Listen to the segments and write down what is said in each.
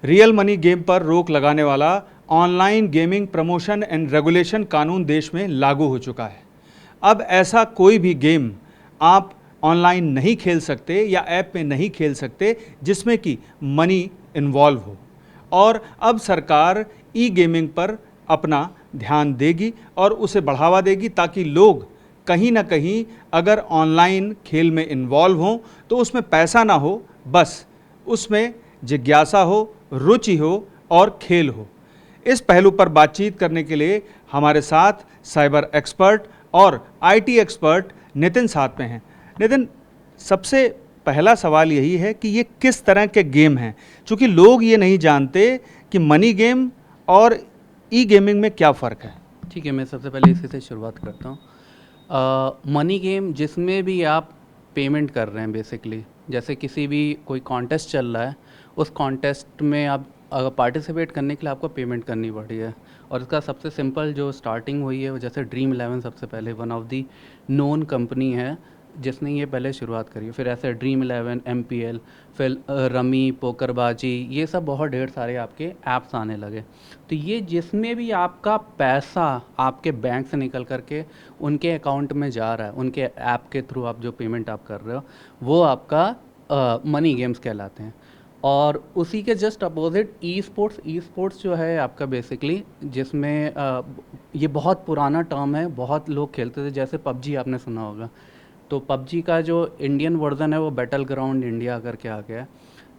Real money game पर रोक लगाने वाला online gaming promotion and regulation कानून देश में लागू हो चुका है। अब ऐसा कोई भी गेम आप ऑनलाइन नहीं खेल सकते या ऐप में नहीं खेल सकते जिसमें कि मनी इन्वॉल्व हो। और अब सरकार ई गेमिंग पर अपना ध्यान देगी और उसे बढ़ावा देगी ताकि लोग कहीं ना कहीं अगर ऑनलाइन खेल में इन्वॉल्व हों तो उसमें पैसा ना हो, बस उसमें जिज्ञासा हो, रुचि हो और खेल हो। इस पहलू पर बातचीत करने के लिए हमारे साथ साइबर एक्सपर्ट और आईटी एक्सपर्ट नितिन साथ में हैं। नितिन, सबसे पहला सवाल यही है कि ये किस तरह के गेम हैं, क्योंकि लोग ये नहीं जानते कि मनी गेम और ई गेमिंग में क्या फ़र्क है। ठीक है, मैं सबसे पहले इसी से शुरुआत करता हूँ। मनी गेम जिसमें भी आप पेमेंट कर रहे हैं बेसिकली, जैसे किसी भी कोई कॉन्टेस्ट चल रहा है, उस कॉन्टेस्ट में आप अगर पार्टिसिपेट करने के लिए आपको पेमेंट करनी पड़ी है। और इसका सबसे सिंपल जो स्टार्टिंग हुई है वो जैसे ड्रीम 11 सबसे पहले one of the known company है जिसने ये पहले शुरुआत करी। फिर ऐसे ड्रीम 11, MPL, फिर रमी, पोकरबाजी, ये सब बहुत ढेर सारे आपके ऐप्स आने लगे। तो ये जिसमें भी आपका पैसा आपके बैंक से निकल करके उनके अकाउंट में जा रहा है, उनके ऐप के थ्रू आप जो पेमेंट आप कर रहे हो, वो आपका मनी गेम्स कहलाते हैं। और उसी के जस्ट अपोजिट ई स्पोर्ट्स जो है आपका बेसिकली, जिसमें ये बहुत पुराना टर्म है, बहुत लोग खेलते थे। जैसे पबजी आपने सुना होगा, तो पबजी का जो इंडियन वर्जन है वो बैटल ग्राउंड इंडिया करके आ गया है।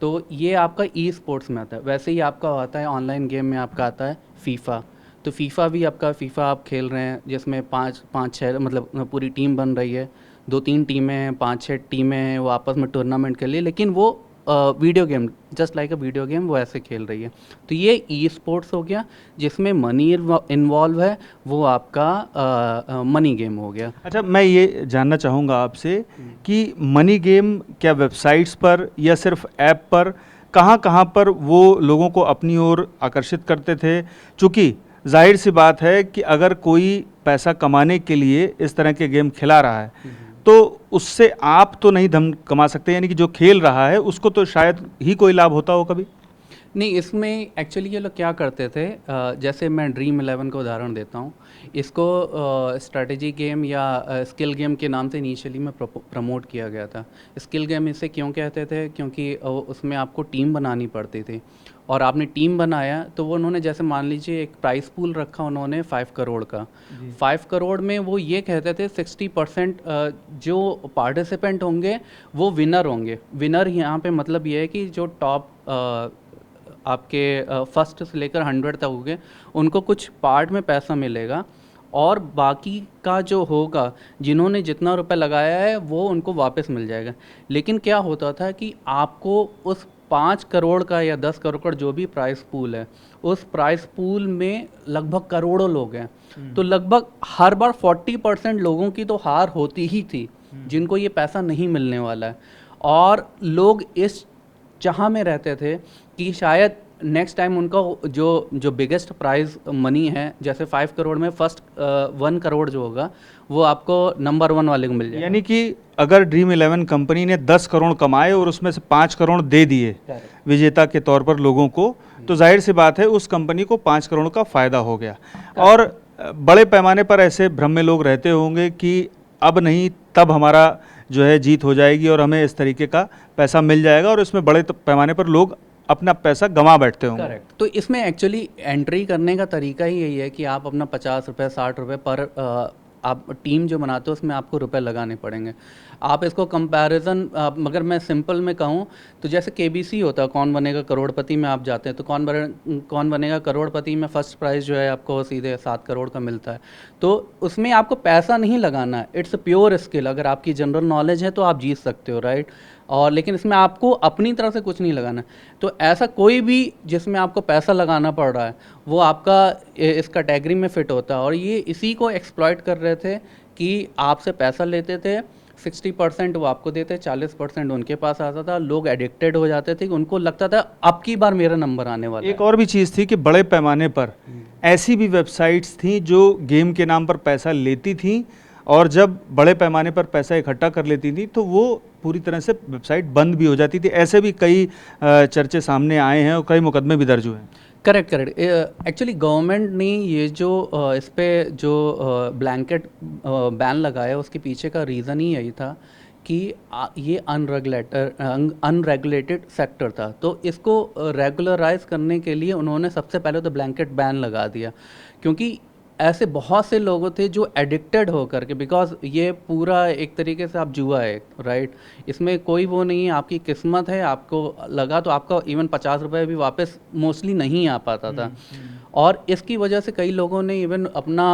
तो ये आपका ई स्पोर्ट्स में आता है। वैसे ही आपका आता है ऑनलाइन गेम में आपका आता है फीफा। तो फीफा भी आपका फीफा आप खेल रहे हैं जिसमें पाँच छः मतलब पूरी टीम बन रही है, 2-3 टीमें हैं, 5-6 टीमें हैं, वो आपस में टूर्नामेंट के लिए, लेकिन वो video game, just like a video game, वो ऐसे खेल रही है। तो ये ई स्पोर्ट्स हो गया, जिसमें मनी इन्वॉल्व है, वो आपका मनी गेम हो गया। अच्छा, मैं ये जानना चाहूँगा आपसे कि मनी गेम क्या वेबसाइट्स पर या सिर्फ ऐप पर, कहाँ कहाँ पर वो लोगों को अपनी ओर आकर्षित करते थे? चूँकि जाहिर सी बात है कि अगर कोई पैसा कमाने के लिए इस तरह के गेम खिला रहा है तो उससे आप तो नहीं धन कमा सकते, यानी कि जो खेल रहा है उसको तो शायद ही कोई लाभ होता हो कभी। नहीं, इसमें एक्चुअली ये लोग क्या करते थे, जैसे मैं ड्रीम 11 का उदाहरण देता हूँ। इसको स्ट्रेटजी गेम या स्किल गेम के नाम से इनिशियली में प्रमोट किया गया था। स्किल गेम इसे क्यों कहते थे, क्योंकि उसमें आपको टीम बनानी पड़ती थी, और आपने टीम बनाया तो वो उन्होंने जैसे मान लीजिए एक प्राइस पूल रखा उन्होंने 5 करोड़ का। 5 करोड़ में वो ये कहते थे 60% जो पार्टिसिपेंट होंगे वो विनर होंगे। विनर यहाँ पे मतलब ये है कि जो टॉप आपके फर्स्ट से लेकर 100 तक होंगे, उनको कुछ पार्ट में पैसा मिलेगा, और बाकी का जो होगा, जिन्होंने जितना रुपए लगाया है वो उनको वापस मिल जाएगा। लेकिन क्या होता था कि आपको उस 5 करोड़ का या 10 करोड़ का जो भी प्राइस पूल है, उस प्राइस पूल में लगभग करोड़ों लोग हैं, तो लगभग हर बार 40% लोगों की तो हार होती ही थी, जिनको ये पैसा नहीं मिलने वाला है। और लोग इस चाह में रहते थे कि शायद नेक्स्ट टाइम उनका जो बिगेस्ट प्राइज मनी है, जैसे 5 करोड़ में फर्स्ट 1 करोड़ जो होगा वो आपको नंबर 1 वाले को मिल जाए। यानी कि अगर ड्रीम 11 कंपनी ने 10 करोड़ कमाए और उसमें से 5 करोड़ दे दिए विजेता के तौर पर लोगों को, तो जाहिर सी बात है उस कंपनी को 5 करोड़ का फ़ायदा हो गया। और बड़े पैमाने पर ऐसे भ्रम में लोग रहते होंगे कि अब नहीं तब हमारा जो है जीत हो जाएगी और हमें इस तरीके का पैसा मिल जाएगा, और इसमें बड़े पैमाने पर लोग अपना पैसा गंवा बैठते होंगे। करेक्ट। तो इसमें एक्चुअली एंट्री करने का तरीका ही यही है कि आप अपना 50 रुपये 60 रुपये पर आप टीम जो बनाते हो उसमें आपको रुपए लगाने पड़ेंगे। आप इसको कंपैरिजन अगर मैं सिंपल में कहूँ तो जैसे KBC होता है, कौन बनेगा करोड़पति में आप जाते हैं, तो कौन बनेगा करोड़पति में फर्स्ट प्राइज़ जो है आपको सीधे 7 करोड़ का मिलता है। तो उसमें आपको पैसा नहीं लगाना है, इट्स प्योर स्किल। अगर आपकी जनरल नॉलेज है तो आप जीत सकते हो, राइट। और लेकिन इसमें आपको अपनी तरफ से कुछ नहीं लगाना। तो ऐसा कोई भी जिसमें आपको पैसा लगाना पड़ रहा है वो आपका इस कैटेगरी में फिट होता है। और ये इसी को एक्सप्लॉइट कर रहे थे कि आपसे पैसा लेते थे, 60% वो आपको देते, 40% उनके पास आता था। लोग एडिक्टेड हो जाते थे कि उनको लगता था अब की बार मेरा नंबर आने वाला है। एक और भी चीज़ थी कि बड़े पैमाने पर ऐसी भी वेबसाइट्स थी जो गेम के नाम पर पैसा लेती थी और जब बड़े पैमाने पर पैसा इकट्ठा कर लेती थी तो वो पूरी तरह से वेबसाइट बंद भी हो जाती थी। ऐसे भी कई चर्चे सामने आए हैं और कई मुकदमे भी दर्ज हुए हैं। Correct correct. एक्चुअली गवर्नमेंट ने ये जो इस पे जो ब्लैंकेट बैन लगाया उसके पीछे का रीज़न ही यही था कि ये अनरेगुलेटेड सेक्टर था, तो इसको रेगुलराइज करने के लिए उन्होंने सबसे पहले तो ब्लैंकेट बैन लगा दिया, क्योंकि ऐसे बहुत से लोग थे जो एडिक्टेड हो करके, बिकॉज ये पूरा एक तरीके से आप जुआ है, राइट। इसमें कोई वो नहीं है, आपकी किस्मत है, आपको लगा तो आपका इवन 50 रुपये भी वापस मोस्टली नहीं आ पाता था। और इसकी वजह से कई लोगों ने इवन अपना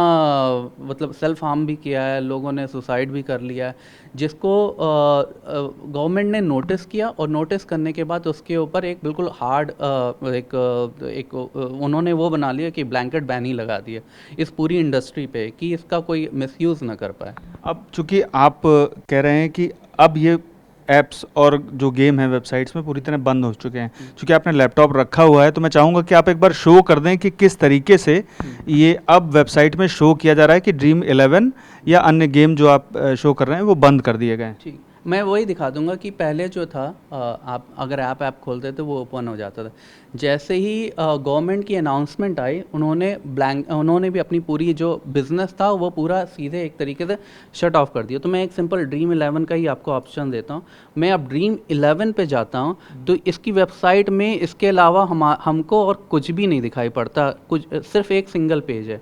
मतलब सेल्फ हार्म भी किया है, लोगों ने सुसाइड भी कर लिया है, जिसको गवर्नमेंट ने नोटिस किया, और नोटिस करने के बाद उसके ऊपर एक बिल्कुल हार्ड एक उन्होंने वो बना लिया कि ब्लैंकेट बैन ही लगा दिया इस पूरी इंडस्ट्री पे, कि इसका कोई मिसयूज़ ना कर पाए। अब चूंकि आप कह रहे हैं कि अब ये ऐप्स और जो गेम है वेबसाइट्स में पूरी तरह बंद हो चुके हैं, चूंकि आपने लैपटॉप रखा हुआ है तो मैं चाहूँगा कि आप एक बार शो कर दें कि किस तरीके से ये अब वेबसाइट में शो किया जा रहा है कि ड्रीम 11 या अन्य गेम जो आप शो कर रहे हैं वो बंद कर दिए गए हैं। ठीक, मैं वही दिखा दूंगा कि पहले जो था आप अगर ऐप खोलते तो वो ओपन हो जाता था। जैसे ही गवर्नमेंट की अनाउंसमेंट आई, उन्होंने भी अपनी पूरी जो बिज़नेस था वो पूरा सीधे एक तरीके से शट ऑफ कर दिया। तो मैं एक सिंपल ड्रीम 11 का ही आपको ऑप्शन देता हूँ। मैं अब ड्रीम 11 पे जाता हूँ तो इसकी वेबसाइट में इसके अलावा हमको और कुछ भी नहीं दिखाई पड़ता, कुछ सिर्फ एक सिंगल पेज है।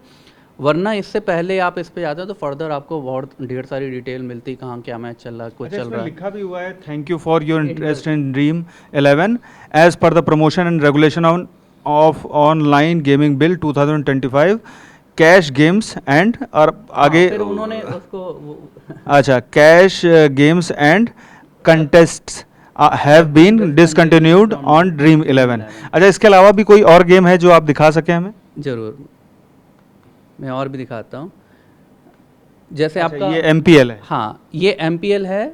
वरना इससे पहले आप इस पे जाते हो तो फर्दर आपको बहुत ढेर सारी डिटेल मिलती, कहाँ क्या मैच चल रहा है, कुछ चल रहा है। लिखा भी हुआ है, thank you for your interest in Dream 11 as per the promotion and regulation of online gaming bill 2025 cash games and, और आगे फिर उन्होंने उसको अच्छा, cash games and contests have been discontinued on Dream 11। अच्छा, इसके अलावा भी कोई और गेम है जो आप दिखा सकें हमें? जरूर, मैं और भी दिखाता हूँ। जैसे अच्छा, आपका ये MPL है। हाँ, ये MPL है।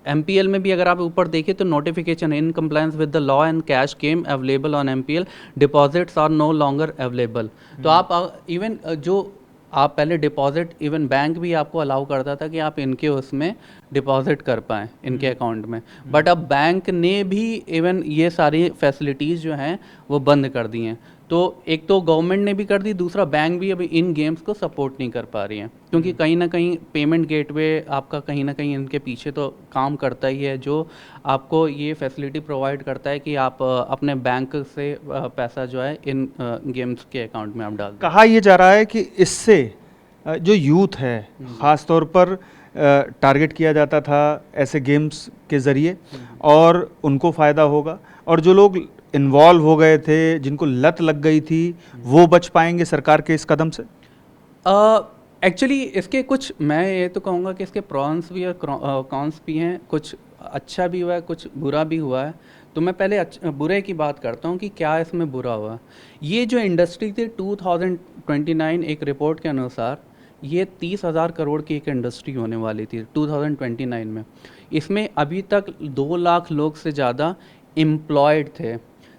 MPL में भी अगर आप ऊपर देखें तो notification in compliance with the law and cash game available on MPL, deposits are no longer available. तो आप इवन जो आप पहले डिपॉजिट, इवन बैंक भी आपको अलाउ करता था कि आप इनके उसमें डिपॉजिट कर पाएँ इनके अकाउंट में, बट अब बैंक ने भी इवन ये सारी फैसिलिटीज़ जो हैं वो बंद कर दी हैं। तो एक तो गवर्नमेंट ने भी कर दी, दूसरा बैंक भी अभी इन गेम्स को सपोर्ट नहीं कर पा रही हैं, क्योंकि कहीं ना कहीं पेमेंट गेटवे आपका कहीं ना कहीं इनके पीछे तो काम करता ही है, जो आपको ये फैसिलिटी प्रोवाइड करता है कि आप अपने बैंक से पैसा जो है इन गेम्स के अकाउंट में आप डाल दें। कहा यह जा रहा है कि इससे जो यूथ है ख़ास तौर पर टारगेट किया जाता था ऐसे गेम्स के ज़रिए और उनको फ़ायदा होगा, और जो लोग इन्वॉल्व हो गए थे, जिनको लत लग गई थी, वो बच पाएंगे सरकार के इस कदम से? एक्चुअली इसके कुछ, मैं ये तो कहूँगा कि इसके प्रॉन्स भी और कॉन्स भी हैं, कुछ अच्छा भी हुआ है, कुछ बुरा भी हुआ है। तो मैं पहले बुरे की बात करता हूँ कि क्या इसमें बुरा हुआ। ये जो इंडस्ट्री थी 2029 एक रिपोर्ट के अनुसार ये 30,000 करोड़ की एक इंडस्ट्री होने वाली थी 2029 में। इसमें अभी तक 2 लाख लोग से ज़्यादा एम्प्लॉयड थे।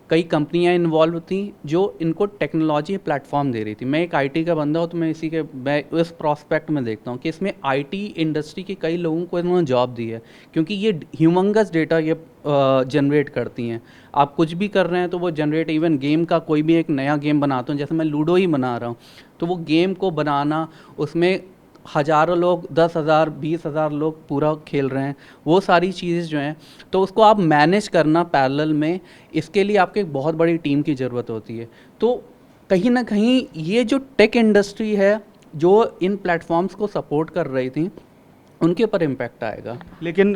कई कंपनियां इन्वॉल्व थी जो इनको टेक्नोलॉजी प्लेटफॉर्म दे रही थी। मैं एक आईटी का बंदा हूँ तो मैं इस प्रोस्पेक्ट में देखता हूँ कि इसमें आईटी इंडस्ट्री के कई लोगों को इन्होंने जॉब दी है, क्योंकि ये ह्यूमंगस डेटा ये जनरेट करती हैं। आप कुछ भी कर रहे हैं तो वो जनरेट, इवन गेम का कोई भी एक नया गेम बनाता हूँ, जैसे मैं लूडो ही बना रहा हूँ, तो वो गेम को बनाना, उसमें हज़ारों लोग, 10,000 20,000 लोग पूरा खेल रहे हैं, वो सारी चीज़ें जो हैं, तो उसको आप मैनेज करना पैरेलल में, इसके लिए आपको एक बहुत बड़ी टीम की ज़रूरत होती है। तो कहीं ना कहीं ये जो टेक इंडस्ट्री है जो इन प्लेटफॉर्म्स को सपोर्ट कर रही थी, उनके ऊपर इम्पैक्ट आएगा। लेकिन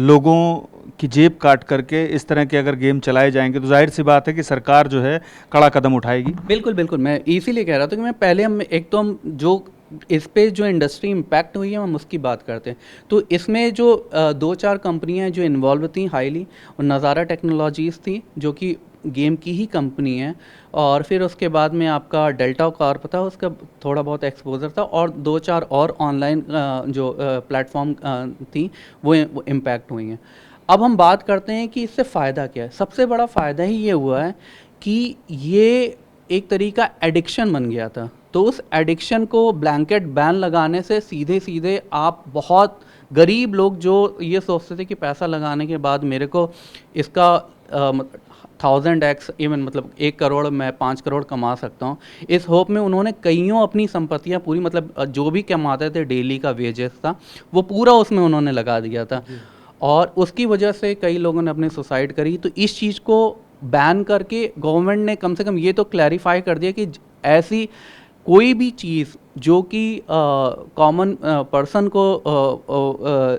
लोगों की जेब काट करके इस तरह के अगर गेम चलाए जाएंगे तो जाहिर सी बात है कि सरकार जो है कड़ा कदम उठाएगी। बिल्कुल बिल्कुल, मैं इसीलिए कह रहा था कि मैं पहले हम जो इस पे जो इंडस्ट्री इम्पैक्ट हुई है हम उसकी बात करते हैं। तो इसमें जो 2-4 कंपनियां जो इन्वॉल्व थी हाईली, और नज़ारा टेक्नोलॉजीज़ थी जो कि गेम की ही कंपनी है, और फिर उसके बाद में आपका डेल्टा कॉर्प था, उसका थोड़ा बहुत एक्सपोजर था, और 2-4 और ऑनलाइन जो प्लेटफॉर्म थी वो इम्पैक्ट हुई हैं। अब हम बात करते हैं कि इससे फ़ायदा क्या है। सबसे बड़ा फ़ायदा ही ये हुआ है कि ये एक तरीका एडिक्शन बन गया था। तो उस एडिक्शन को ब्लैंकेट बैन लगाने से सीधे सीधे आप बहुत गरीब लोग जो ये सोचते थे कि पैसा लगाने के बाद मेरे को इसका 1000x इवन मतलब 1 करोड़ मैं 5 करोड़ कमा सकता हूँ, इस होप में उन्होंने कईयों अपनी संपत्तियाँ पूरी मतलब जो भी कमाते थे डेली का वेजेस था वो पूरा उसमें उन्होंने लगा दिया था। और उसकी वजह से कई लोगों ने अपनी सुसाइड करी। तो इस चीज़ को बैन करके गवर्नमेंट ने कम से कम ये तो क्लैरिफाई कर दिया कि ऐसी कोई भी चीज़ जो कि कॉमन पर्सन को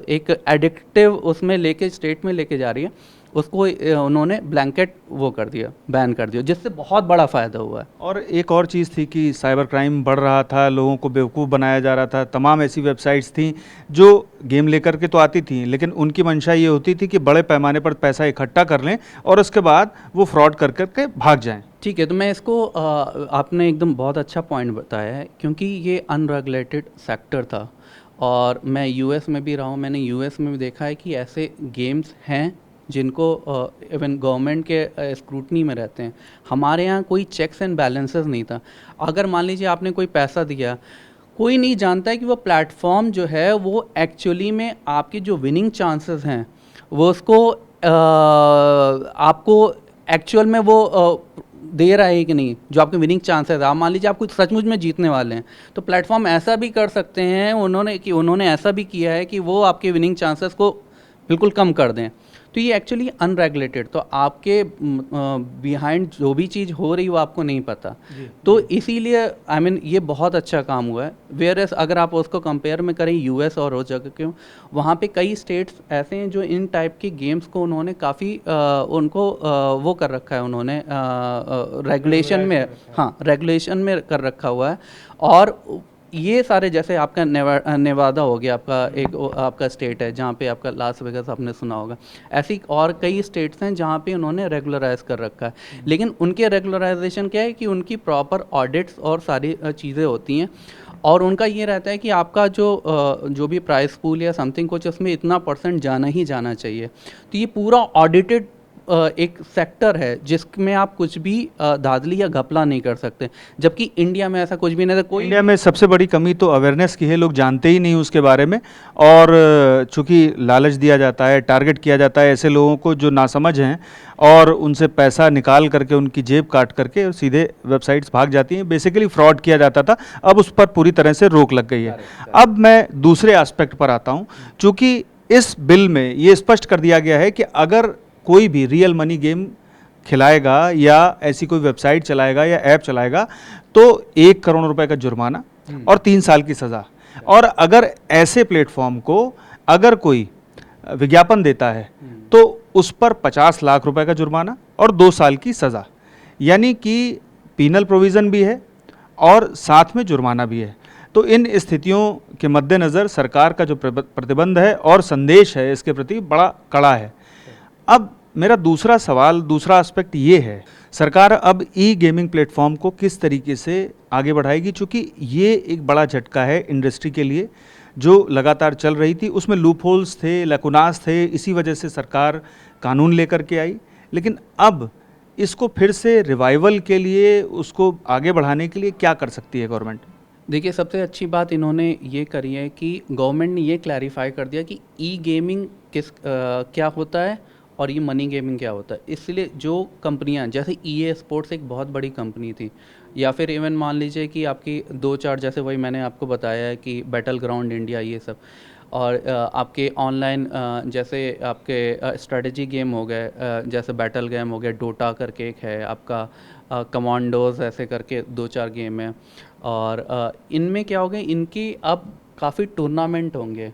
एक एडिक्टिव उसमें लेके स्टेट में लेके जा रही है, उसको उन्होंने ब्लैंकेट वो कर दिया, बैन कर दिया, जिससे बहुत बड़ा फ़ायदा हुआ है। और एक और चीज़ थी कि साइबर क्राइम बढ़ रहा था, लोगों को बेवकूफ़ बनाया जा रहा था। तमाम ऐसी वेबसाइट्स थीं जो गेम लेकर के तो आती थीं, लेकिन उनकी मंशा ये होती थी कि बड़े पैमाने पर पैसा इकट्ठा कर लें और उसके बाद वो फ्रॉड कर करके भाग जाएं। ठीक है, तो मैं इसको आपने एकदम बहुत अच्छा पॉइंट बताया है, क्योंकि ये अनरेगुलेटेड सेक्टर था और मैं यूएस में भी रहा हूँ। मैंने यूएस में भी देखा है कि ऐसे गेम्स हैं जिनको इवन गवर्नमेंट के स्क्रूटनी में रहते हैं। हमारे यहाँ कोई चेक्स एंड बैलेंसेस नहीं था। अगर मान लीजिए आपने कोई पैसा दिया, कोई नहीं जानता है कि वो प्लेटफॉर्म जो है वो एक्चुअली में आपके जो विनिंग चांसेस हैं वो उसको आपको एक्चुअल में वो दे रहा है कि नहीं, जो आपके विनिंग चांसेस है। आप मान लीजिए आप कुछ सचमुच में जीतने वाले हैं, तो प्लेटफॉर्म ऐसा भी कर सकते हैं उन्होंने ऐसा भी किया है कि वो आपके विनिंग चांसेस को बिल्कुल कम कर दें। तो ये एक्चुअली अनरेगुलेटेड, तो आपके बिहाइंड जो भी चीज़ हो रही है वो आपको नहीं पता। तो इसीलिए आई मीन ये बहुत अच्छा काम हुआ है। वेयर एस अगर आप उसको कंपेयर में करें यूएस और उस जगह के, वहाँ पे कई स्टेट्स ऐसे हैं जो इन टाइप के गेम्स को उन्होंने काफ़ी उनको वो कर रखा है, उन्होंने रेगुलेशन में, हाँ रेगुलेशन में कर रखा हुआ है। और ये सारे जैसे आपका नेवादा हो गया, आपका स्टेट है जहाँ पे आपका लास वेगास आपने सुना होगा, ऐसी और कई स्टेट्स हैं जहाँ पे उन्होंने रेगुलराइज कर रखा है। लेकिन उनके रेगुलराइजेशन क्या है कि उनकी प्रॉपर ऑडिट्स और सारी चीज़ें होती हैं और उनका ये रहता है कि आपका जो भी प्राइस पूल या समथिंग कुछ उसमें इतना परसेंट जाना ही जाना चाहिए। तो ये पूरा ऑडिटेड एक सेक्टर है जिसमें आप कुछ भी धांधली या घपला नहीं कर सकते, जबकि इंडिया में ऐसा कुछ भी नहीं था। कोई इंडिया में सबसे बड़ी कमी तो अवेयरनेस की है, लोग जानते ही नहीं उसके बारे में। और चूंकि लालच दिया जाता है, टारगेट किया जाता है ऐसे लोगों को जो नासमझ हैं और उनसे पैसा निकाल करके उनकी जेब काट करके सीधे वेबसाइट्स भाग जाती हैं। बेसिकली फ्रॉड किया जाता था, अब उस पर पूरी तरह से रोक लग गई है। अब मैं दूसरे एस्पेक्ट पर आता हूँ। चूँकि इस बिल में ये स्पष्ट कर दिया गया है कि अगर कोई भी रियल मनी गेम खिलाएगा या ऐसी कोई वेबसाइट चलाएगा या ऐप चलाएगा तो 1 करोड़ रुपए का जुर्माना और 3 साल की सज़ा। और अगर ऐसे प्लेटफॉर्म को अगर कोई विज्ञापन देता है तो उस पर 50 लाख रुपए का जुर्माना और 2 साल की सज़ा। यानी कि पीनल प्रोविज़न भी है और साथ में जुर्माना भी है। तो इन स्थितियों के मद्देनज़र सरकार का जो प्रतिबंध है और संदेश है इसके प्रति बड़ा कड़ा है। अब मेरा दूसरा सवाल, दूसरा एस्पेक्ट ये है, सरकार अब ई गेमिंग प्लेटफॉर्म को किस तरीके से आगे बढ़ाएगी? चूँकि ये एक बड़ा झटका है इंडस्ट्री के लिए जो लगातार चल रही थी, उसमें लूप होल्स थे, लकुनास थे, इसी वजह से सरकार कानून लेकर के आई। लेकिन अब इसको फिर से रिवाइवल के लिए, उसको आगे बढ़ाने के लिए क्या कर सकती है गवर्नमेंट? देखिए, सबसे अच्छी बात इन्होंने ये करी है कि गवर्नमेंट ने ये क्लैरिफाई कर दिया कि ई गेमिंग क्या होता है और ये मनी गेमिंग क्या होता है। इसलिए जो कंपनियां जैसे EA स्पोर्ट्स एक बहुत बड़ी कंपनी थी, या फिर इवन मान लीजिए कि आपकी 2-4 जैसे वही मैंने आपको बताया है कि बैटल ग्राउंड इंडिया, ये सब, और आपके ऑनलाइन जैसे आपके स्ट्रेटजी गेम हो गए, जैसे बैटल गेम हो गया, डोटा करके एक है आपका, कमांडोज ऐसे करके 2-4 गेम है। और इनमें क्या हो गया, इनकी अब काफ़ी टूर्नामेंट होंगे,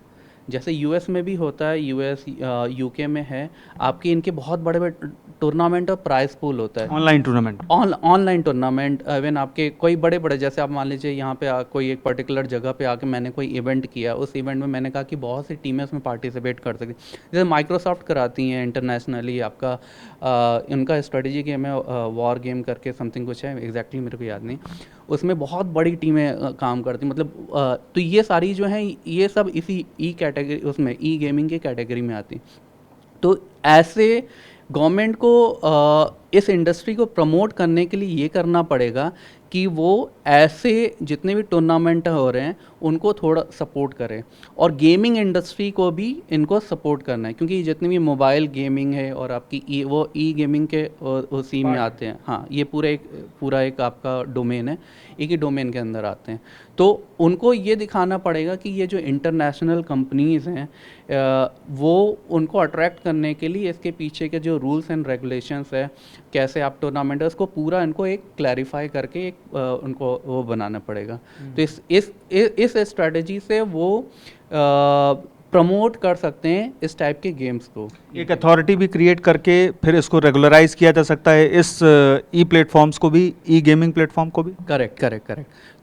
जैसे यूएस में भी होता है, यूएस यूके में है, आपके इनके बहुत बड़े बड़े टूर्नामेंट और प्राइस पूल होता है, online tournament, online tournament. Even आपके कोई बड़े बड़े, जैसे आप मान लीजिए यहाँ पे कोई एक पर्टिकुलर जगह पे आके मैंने कोई इवेंट किया, उस इवेंट में मैंने कहा कि बहुत सी टीमें उसमें पार्टिसिपेट कर सकती, जैसे माइक्रोसॉफ्ट कराती हैं इंटरनेशनली। आपका उनका स्ट्रेटजी गेम है, वॉर गेम करके समथिंग कुछ है, एग्जैक्टली मेरे को याद नहीं, उसमें बहुत बड़ी टीमें काम करती, मतलब तो ये सारी जो हैं ये सब इसी ई कैटेगरी, उसमें ई गेमिंग के कैटेगरी में आती। तो ऐसे गवर्नमेंट को इस इंडस्ट्री को प्रमोट करने के लिए ये करना पड़ेगा कि वो ऐसे जितने भी टूर्नामेंट हो रहे हैं उनको थोड़ा सपोर्ट करें, और गेमिंग इंडस्ट्री को भी इनको सपोर्ट करना है, क्योंकि जितनी भी मोबाइल गेमिंग है और आपकी वो ई गेमिंग के उसी में आते हैं। हाँ, ये पूरा एक आपका डोमेन है, एक ही डोमेन के अंदर आते हैं। तो उनको ये दिखाना पड़ेगा कि ये जो इंटरनेशनल कंपनीज़ हैं वो उनको अट्रैक्ट करने के लिए इसके पीछे के जो रूल्स एंड रेगुलेशंस है, कैसे आप टूर्नामेंटर्स को पूरा इनको एक क्लैरिफाई करके एक उनको वो बनाना पड़ेगा। तो इस स्ट्रेटजी से वो प्रमोट कर सकते हैं इस टाइप के गेम्स को। एक अथॉरिटी भी क्रिएट करके फिर इसको रेगुलराइज किया जा सकता है, इस ई प्लेटफॉर्म्स को भी, ई गेमिंग प्लेटफॉर्म को भी। करेक्ट।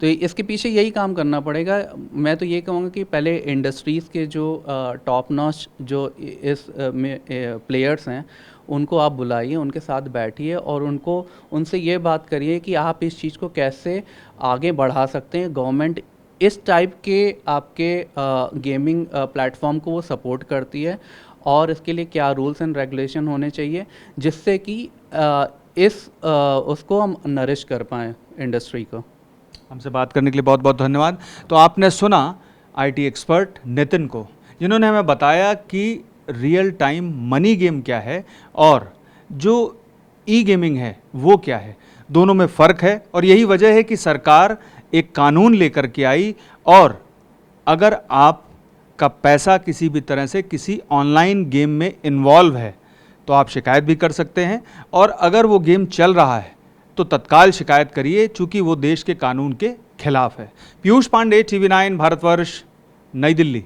तो इसके पीछे यही काम करना पड़ेगा। मैं तो ये कहूँगा कि पहले इंडस्ट्रीज़ के जो टॉप नॉच जो इस में प्लेयर्स हैं उनको आप बुलाइए, उनके साथ बैठिए और उनसे ये बात करिए कि आप इस चीज़ को कैसे आगे बढ़ा सकते हैं। गवर्नमेंट इस टाइप के आपके गेमिंग प्लेटफॉर्म को वो सपोर्ट करती है, और इसके लिए क्या रूल्स एंड रेगुलेशन होने चाहिए जिससे कि उसको हम नरिश कर पाएँ इंडस्ट्री को। हमसे बात करने के लिए बहुत बहुत धन्यवाद। तो आपने सुना आईटी एक्सपर्ट नितिन को, जिन्होंने हमें बताया कि रियल टाइम मनी गेम क्या है और जो ई गेमिंग है वो क्या है, दोनों में फ़र्क है। और यही वजह है कि सरकार एक कानून लेकर के आई, और अगर आपका पैसा किसी भी तरह से किसी ऑनलाइन गेम में इन्वॉल्व है तो आप शिकायत भी कर सकते हैं, और अगर वो गेम चल रहा है तो तत्काल शिकायत करिए, चूँकि वो देश के कानून के खिलाफ है। पीयूष पांडे, TV9 भारतवर्ष, नई दिल्ली।